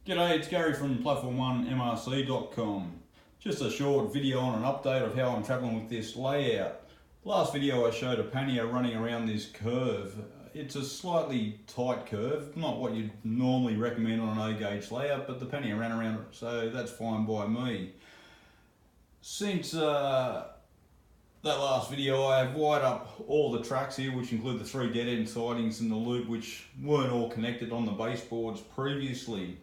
G'day, it's Gary from platform1mrc.com. Just a short video on an update of how I'm travelling with this layout. Last video I showed a pannier running around this curve. It's a slightly tight curve, not what you'd normally recommend on an O-gauge layout, but the pannier ran around it, so that's fine by me. Since that last video, I have wired up all the tracks here, which include the 3 dead-end sidings and the loop, which weren't all connected on the baseboards previously.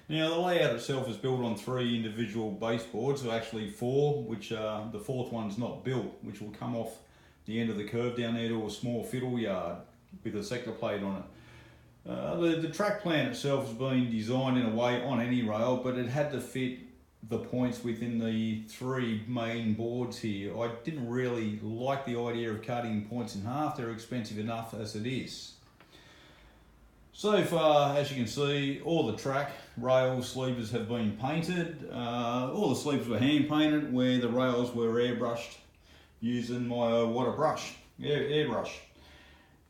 Now the layout itself is built on 3 individual baseboards, so actually 4, which the 4th one's not built, which will come off the end of the curve down there to a small fiddle yard with a sector plate on it. The track plan itself has been designed in a way on any rail, but it had to fit the points within the 3 main boards here. I didn't really like the idea of cutting points in half. They're expensive enough as it is. So far, as you can see, all the track rail sleevers have been painted. All the sleevers were hand painted, where the rails were airbrushed using my water brush, airbrush.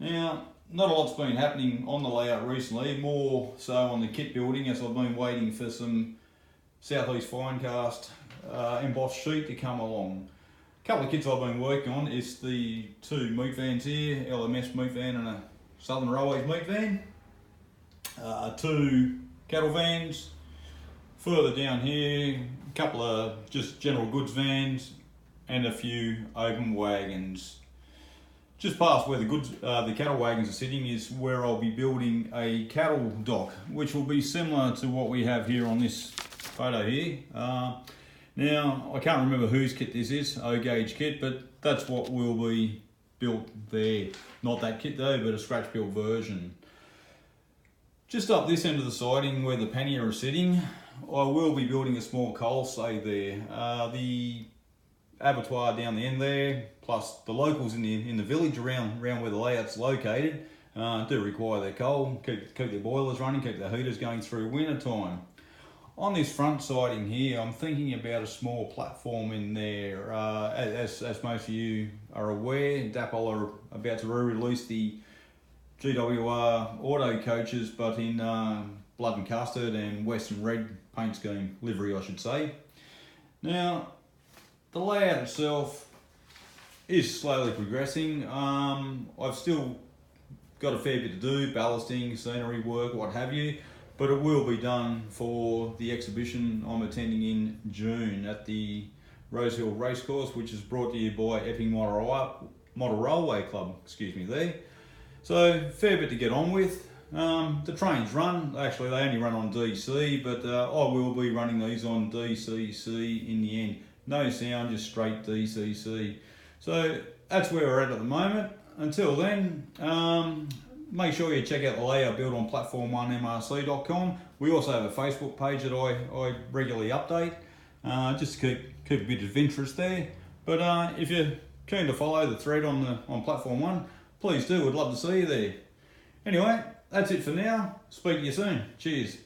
Now, not a lot's been happening on the layout recently, more so on the kit building, as I've been waiting for some Southeast Finecast embossed sheet to come along. A couple of kits I've been working on is the 2 meat vans here, LMS meat van and a Southern Railways meat van. 2 cattle vans. Further down here, a couple of just general goods vans and a few open wagons. Just past where the cattle wagons are sitting is where I'll be building a cattle dock, which will be similar to what we have here on this photo here. Now, I can't remember whose kit this is, O-gauge kit, but that's what will be built there. Not that kit though, but a scratch built version. Just up this end of the siding where the pannier is sitting, I will be building a small coal sleigh there. The abattoir down the end there, plus the locals in the village around where the layout's located, do require their coal, keep their boilers running, keep their heaters going through winter time. On this front siding here, I'm thinking about a small platform in there. As most of you are aware, Dapol are about to re-release the GWR auto coaches, but in blood and custard and western red paint scheme, livery I should say. Now, the layout itself is slowly progressing. I've still got a fair bit to do, ballasting, scenery work, what have you, but it will be done for the exhibition I'm attending in June at the Rosehill Racecourse, which is brought to you by Epping Model Railway Club, there. So, fair bit to get on with. The trains run, actually they only run on DC, but I will be running these on DCC in the end. No sound, just straight DCC. So, that's where we're at the moment. Until then, make sure you check out the layout built on platform1mrc.com. We also have a Facebook page that I regularly update, just to keep a bit of interest there. But if you're keen to follow the thread on Platform 1, please do, we'd love to see you there. Anyway, that's it for now. Speak to you soon. Cheers.